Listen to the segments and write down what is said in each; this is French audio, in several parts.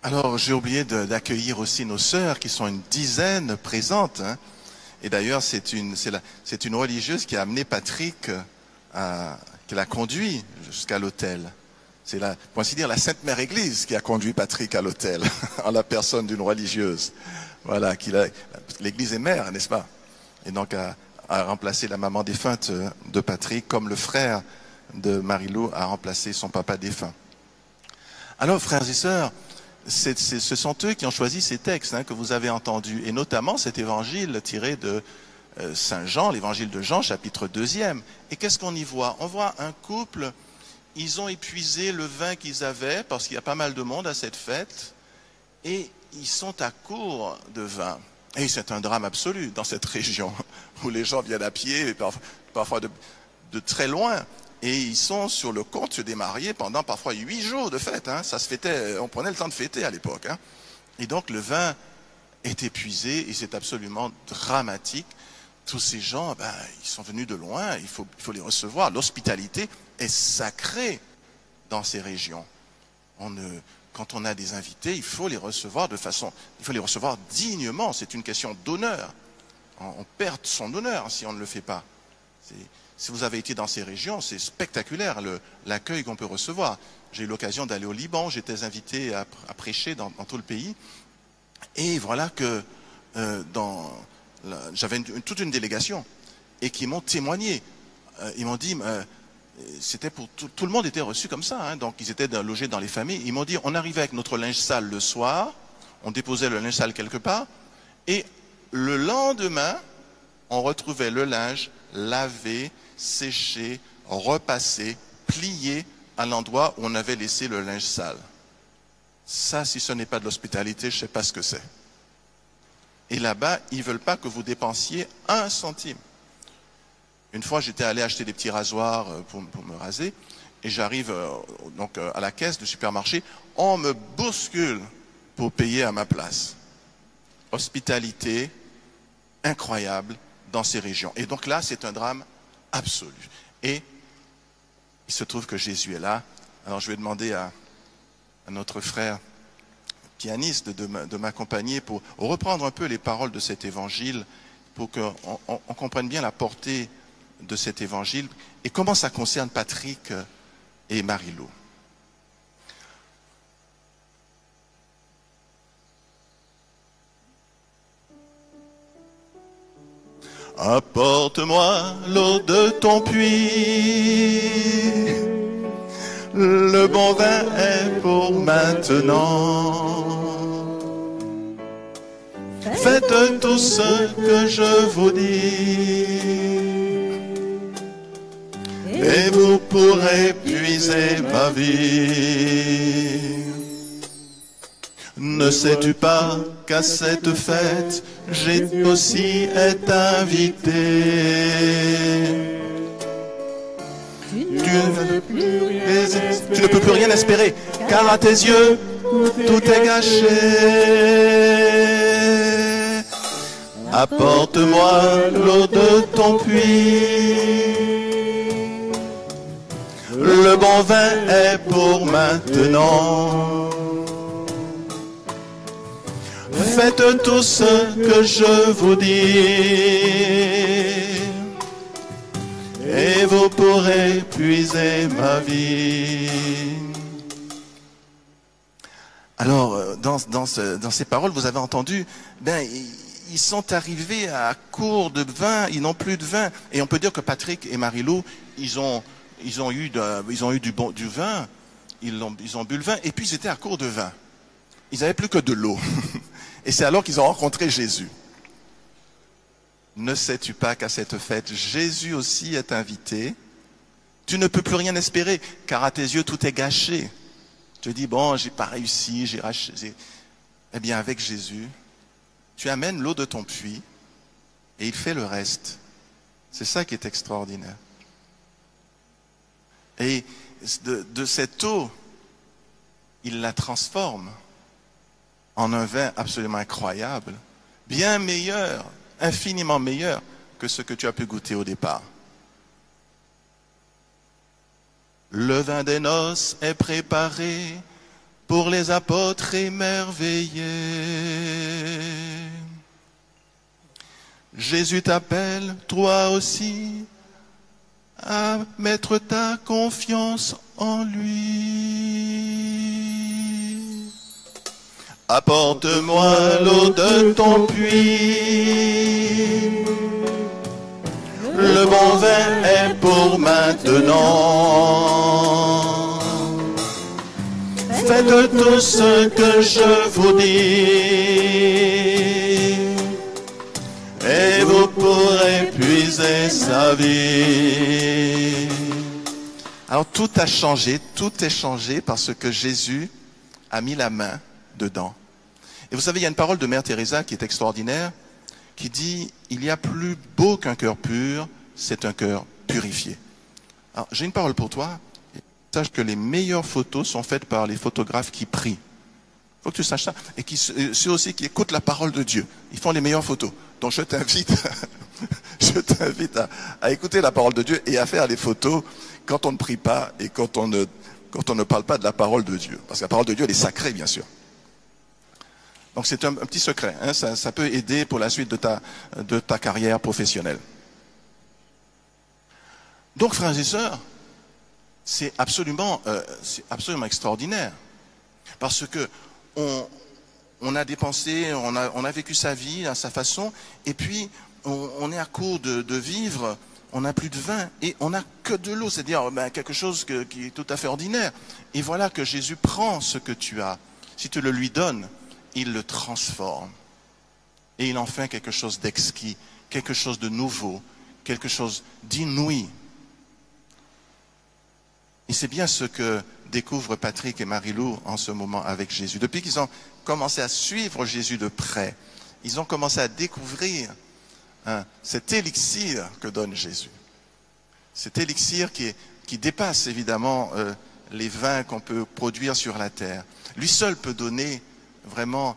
Alors, j'ai oublié d'accueillir aussi nos sœurs qui sont une dizaine présentes, hein. Et d'ailleurs, c'est une religieuse qui a amené Patrick, qui l'a conduit jusqu'à l'hôtel. C'est pour ainsi dire, la Sainte Mère Église qui a conduit Patrick à l'hôtel, en la personne d'une religieuse. Voilà, l'Église est mère, n'est-ce pas? Et donc, a remplacé la maman défunte de Patrick, comme le frère de Marie-Lou a remplacé son papa défunt. Alors, frères et sœurs, ce sont eux qui ont choisi ces textes, hein, que vous avez entendus, et notamment cet évangile tiré de Saint Jean, l'évangile de Jean, chapitre 2e. Et qu'est-ce qu'on y voit? On voit un couple, ils ont épuisé le vin qu'ils avaient, parce qu'il y a pas mal de monde à cette fête, et ils sont à court de vin. Et c'est un drame absolu dans cette région, où les gens viennent à pied, et parfois de très loin. Et ils sont sur le compte des mariés pendant parfois 8 jours de fête, hein. Ça se fêtait, on prenait le temps de fêter à l'époque, hein. Et donc le vin est épuisé et c'est absolument dramatique. Tous ces gens, ils sont venus de loin, il faut les recevoir. L'hospitalité est sacrée dans ces régions. Quand on a des invités, il faut les recevoir il faut les recevoir dignement. C'est une question d'honneur. On perd son honneur si on ne le fait pas. Si vous avez été dans ces régions, c'est spectaculaire l'accueil qu'on peut recevoir. J'ai eu l'occasion d'aller au Liban, j'étais invité à prêcher dans tout le pays. Et voilà que j'avais toute une délégation et qui m'ont témoigné. Ils m'ont dit, c'était pour tout le monde était reçu comme ça, hein, donc ils étaient logés dans les familles. Ils m'ont dit, on arrivait avec notre linge sale le soir, on déposait le linge sale quelque part, et le lendemain, on retrouvait le linge lavé, séché, repassé, plié à l'endroit où on avait laissé le linge sale. Ça, si ce n'est pas de l'hospitalité, je ne sais pas ce que c'est. Et là-bas, ils ne veulent pas que vous dépensiez 1 centime. Une fois, j'étais allé acheter des petits rasoirs pour me raser, et j'arrive donc à la caisse du supermarché, on me bouscule pour payer à ma place. Hospitalité incroyable dans ces régions. Et donc là, c'est un drame absolu. Et il se trouve que Jésus est là. Alors je vais demander à notre frère pianiste de m'accompagner pour reprendre un peu les paroles de cet évangile, pour qu'on comprenne bien la portée de cet évangile et comment ça concerne Patrick et Marie-Lou. Apporte-moi l'eau de ton puits, le bon vin est pour maintenant. Faites tout ce que je vous dis, et vous pourrez puiser ma vie. Ne sais-tu pas qu'à cette fête, Jésus aussi est invité? Tu ne peux plus rien espérer, car à tes yeux, tout est gâché. Apporte-moi l'eau de ton puits, le bon vin est pour maintenant. Faites tout ce que je vous dis, et vous pourrez puiser ma vie. Alors, dans ces paroles, vous avez entendu, ils sont arrivés à court de vin, ils n'ont plus de vin. Et on peut dire que Patrick et Marie-Lou, ils ont eu du vin, ils ont bu le vin, et puis ils étaient à court de vin. Ils n'avaient plus que de l'eau. Et c'est alors qu'ils ont rencontré Jésus. Ne sais-tu pas qu'à cette fête, Jésus aussi est invité? Tu ne peux plus rien espérer, car à tes yeux, tout est gâché. Tu te dis, bon, j'ai pas réussi, Eh bien, avec Jésus, tu amènes l'eau de ton puits, et il fait le reste. C'est ça qui est extraordinaire. Et de cette eau, il la transforme en un vin absolument incroyable, bien meilleur, infiniment meilleur que ce que tu as pu goûter au départ. Le vin des noces est préparé, pour les apôtres émerveillés. Jésus t'appelle, toi aussi, à mettre ta confiance en lui. Apporte-moi l'eau de ton puits. Le bon vin est pour maintenant. Faites tout ce que je vous dis, et vous pourrez puiser sa vie. Alors tout a changé, tout est changé parce que Jésus a mis la main dedans. Et vous savez, il y a une parole de Mère Teresa qui est extraordinaire, qui dit, il y a plus beau qu'un cœur pur, c'est un cœur purifié. Alors j'ai une parole pour toi. Sache que les meilleures photos sont faites par les photographes qui prient. Il faut que tu saches ça. Et ceux aussi qui écoutent la parole de Dieu. Ils font les meilleures photos. Donc je t'invite à écouter la parole de Dieu et à faire les photos quand on ne prie pas et quand on ne parle pas de la parole de Dieu. Parce que la parole de Dieu, elle est sacrée, bien sûr. Donc c'est un petit secret. Hein. Ça peut aider pour la suite de ta carrière professionnelle. Donc, frères et sœurs, c'est absolument extraordinaire. Parce que on a dépensé, on a vécu sa vie à sa façon, et puis on est à court de vivre, on n'a plus de vin, et on n'a que de l'eau, c'est-à-dire quelque chose qui est tout à fait ordinaire. Et voilà que Jésus prend ce que tu as. Si tu le lui donnes, il le transforme. Et il en fait quelque chose d'exquis, quelque chose de nouveau, quelque chose d'inouï. Et c'est bien ce que découvrent Patrick et Marie-Lou en ce moment avec Jésus. Depuis qu'ils ont commencé à suivre Jésus de près, ils ont commencé à découvrir cet élixir que donne Jésus. Cet élixir qui dépasse évidemment les vins qu'on peut produire sur la terre. Lui seul peut donner vraiment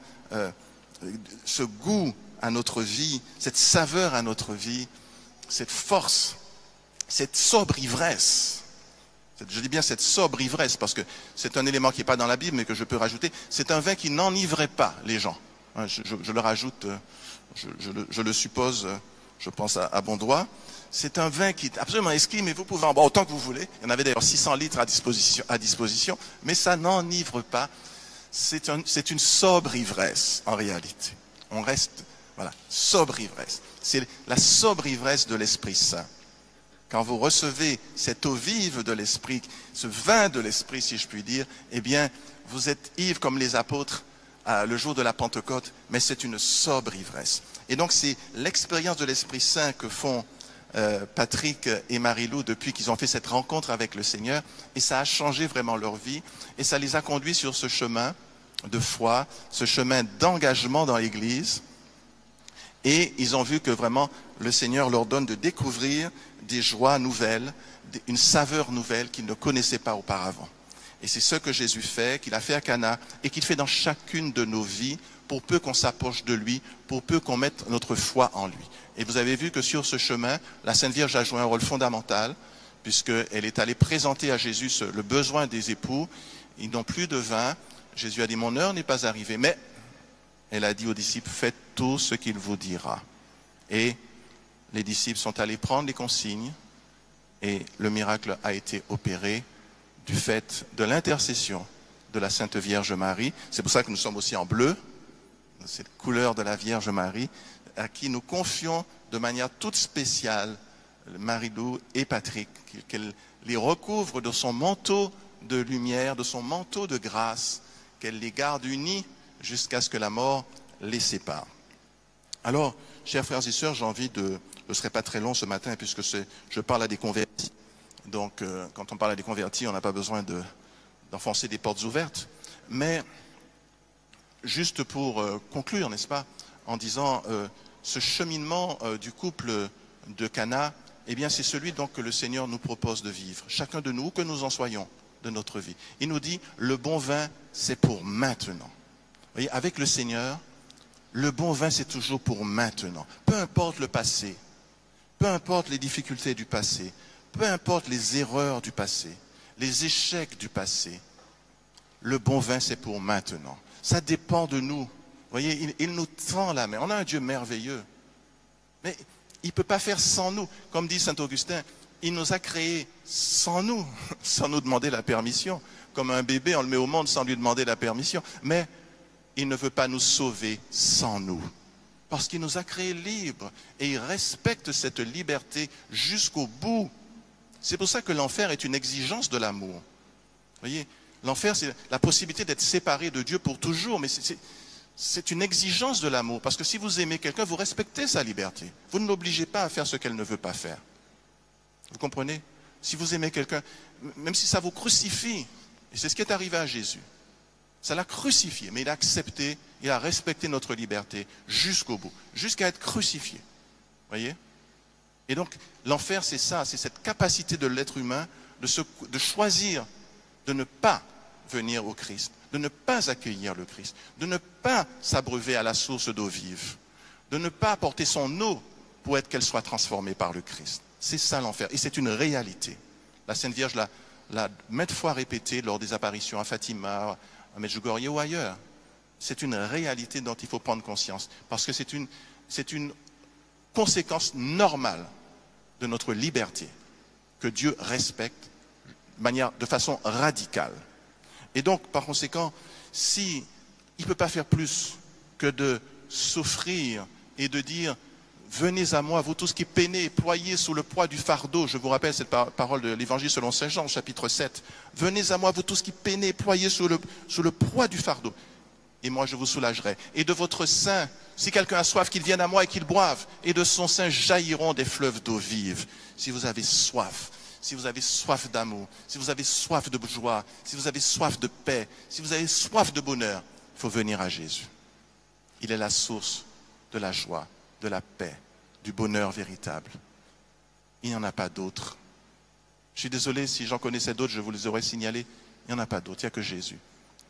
ce goût à notre vie, cette saveur à notre vie, cette force, cette sobre ivresse. Je dis bien cette sobre ivresse parce que c'est un élément qui n'est pas dans la Bible mais que je peux rajouter. C'est un vin qui n'enivrait pas les gens. Je le rajoute, je le suppose, je pense à bon droit. C'est un vin qui est absolument exquis, mais vous pouvez en boire autant que vous voulez. Il y en avait d'ailleurs 600 litres à disposition, mais ça n'enivre pas. C'est une sobre ivresse en réalité. On reste, voilà, sobre ivresse. C'est la sobre ivresse de l'Esprit Saint. Quand vous recevez cette eau vive de l'Esprit, ce vin de l'Esprit, si je puis dire, eh bien, vous êtes ivres comme les apôtres le jour de la Pentecôte, mais c'est une sobre ivresse. Et donc, c'est l'expérience de l'Esprit Saint que font Patrick et Marie-Lou depuis qu'ils ont fait cette rencontre avec le Seigneur, et ça a changé vraiment leur vie, et ça les a conduits sur ce chemin de foi, ce chemin d'engagement dans l'Église, et ils ont vu que vraiment le Seigneur leur donne de découvrir des joies nouvelles, une saveur nouvelle qu'ils ne connaissaient pas auparavant. Et c'est ce que Jésus fait, qu'il a fait à Cana, et qu'il fait dans chacune de nos vies, pour peu qu'on s'approche de lui, pour peu qu'on mette notre foi en lui. Et vous avez vu que sur ce chemin, la Sainte Vierge a joué un rôle fondamental, puisqu'elle est allée présenter à Jésus le besoin des époux. Ils n'ont plus de vin. Jésus a dit, mon heure n'est pas arrivée. Mais elle a dit aux disciples, faites tout ce qu'il vous dira. Et les disciples sont allés prendre les consignes, et le miracle a été opéré du fait de l'intercession de la Sainte Vierge Marie. C'est pour ça que nous sommes aussi en bleu, cette couleur de la Vierge Marie, à qui nous confions de manière toute spéciale Marie-Lou et Patrick, qu'elle les recouvre de son manteau de lumière, de son manteau de grâce, qu'elle les garde unis jusqu'à ce que la mort les sépare. Alors, chers frères et sœurs, j'ai envie je ne serai pas très long ce matin puisque je parle à des convertis. Donc, quand on parle à des convertis, on n'a pas besoin d'enfoncer des portes ouvertes. Mais, juste pour conclure, n'est-ce pas, en disant, ce cheminement du couple de Cana, eh bien, c'est celui donc que le Seigneur nous propose de vivre. Chacun de nous, où que nous en soyons de notre vie. Il nous dit, le bon vin, c'est pour maintenant. Vous voyez, avec le Seigneur, le bon vin, c'est toujours pour maintenant. Peu importe le passé, peu importe les difficultés du passé, peu importe les erreurs du passé, les échecs du passé, le bon vin, c'est pour maintenant. Ça dépend de nous. Vous voyez, il nous tend la main. On a un Dieu merveilleux. Mais il ne peut pas faire sans nous. Comme dit saint Augustin, il nous a créés sans nous, sans nous demander la permission. Comme un bébé, on le met au monde sans lui demander la permission. Mais il ne veut pas nous sauver sans nous. Parce qu'il nous a créés libres. Et il respecte cette liberté jusqu'au bout. C'est pour ça que l'enfer est une exigence de l'amour. Vous voyez, l'enfer, c'est la possibilité d'être séparé de Dieu pour toujours. Mais c'est une exigence de l'amour. Parce que si vous aimez quelqu'un, vous respectez sa liberté. Vous ne l'obligez pas à faire ce qu'elle ne veut pas faire. Vous comprenez? Si vous aimez quelqu'un, même si ça vous crucifie, et c'est ce qui est arrivé à Jésus, ça l'a crucifié, mais il a accepté, il a respecté notre liberté jusqu'au bout, jusqu'à être crucifié. Vous voyez? Et donc, l'enfer, c'est ça, c'est cette capacité de l'être humain de choisir de ne pas venir au Christ, de ne pas accueillir le Christ, de ne pas s'abreuver à la source d'eau vive, de ne pas apporter son eau pour qu'elle soit transformée par le Christ. C'est ça l'enfer, et c'est une réalité. La Sainte Vierge l'a maintes fois répété lors des apparitions à Fatima, à Medjugorje ou ailleurs. C'est une réalité dont il faut prendre conscience, parce que c'est une conséquence normale de notre liberté, que Dieu respecte de façon radicale. Et donc, par conséquent, si il ne peut pas faire plus que de souffrir et de dire « Venez à moi, vous tous qui peinez, ployez sous le poids du fardeau », je vous rappelle cette parole de l'Évangile selon saint Jean, chapitre 7, « Venez à moi, vous tous qui peinez, ployez sous le poids du fardeau, et moi je vous soulagerai. Et de votre sein, si quelqu'un a soif, qu'il vienne à moi et qu'il boive, et de son sein jailliront des fleuves d'eau vive. » Si vous avez soif d'amour, si vous avez soif de joie, si vous avez soif de paix, si vous avez soif de bonheur, il faut venir à Jésus. Il est la source de la joie, de la paix, du bonheur véritable. Il n'y en a pas d'autre. Je suis désolé, si j'en connaissais d'autres, je vous les aurais signalés. Il n'y en a pas d'autre, il n'y a que Jésus.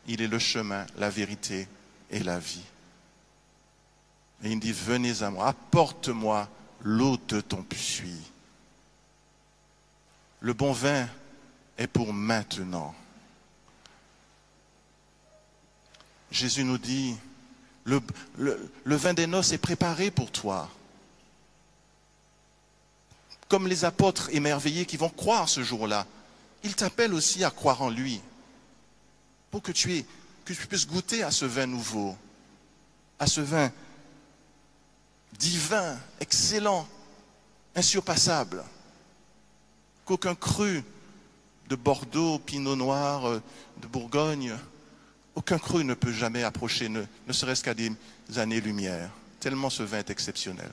Il est le chemin, la vérité et la vie. Et il me dit, venez à moi, apporte-moi l'eau de ton puits. Le bon vin est pour maintenant. Jésus nous dit, le vin des noces est préparé pour toi. Comme les apôtres émerveillés qui vont croire ce jour-là, il t'appelle aussi à croire en lui, pour que tu puisses goûter à ce vin nouveau, à ce vin divin, excellent, insurpassable, qu'aucun cru de Bordeaux, Pinot Noir, de Bourgogne, aucun cru ne peut jamais approcher, ne serait-ce qu'à des années-lumière, tellement ce vin est exceptionnel.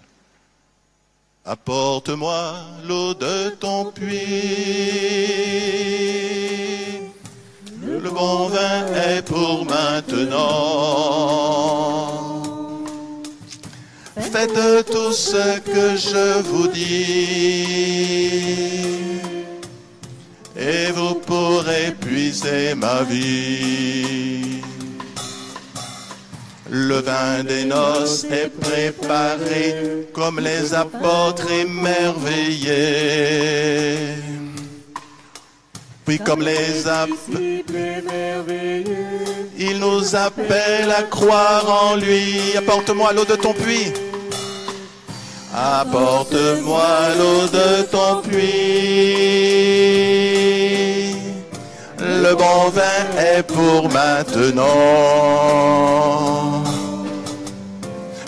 Apporte-moi l'eau de ton puits, le bon vin est pour maintenant. Faites tout ce que je vous dis, et vous pourrez puiser ma vie. Le vin des noces est préparé comme les apôtres émerveillés. Puis comme les apôtres, il nous appelle à croire en lui. Apporte-moi l'eau de ton puits. Apporte-moi l'eau de ton puits. Le bon vin est pour maintenant.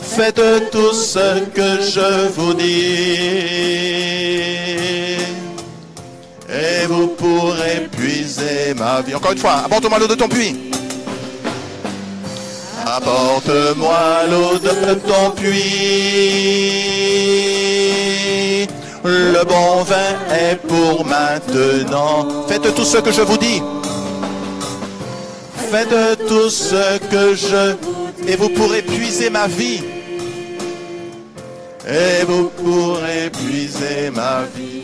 Faites tout ce que je vous dis, et vous pourrez puiser ma vie. Encore une fois, apporte-moi l'eau de ton puits. Apporte-moi l'eau de ton puits. Le bon vin est pour maintenant. Faites tout ce que je vous dis. Faites tout ce que je... Et vous pourrez puiser ma vie. Et vous pourrez puiser ma vie.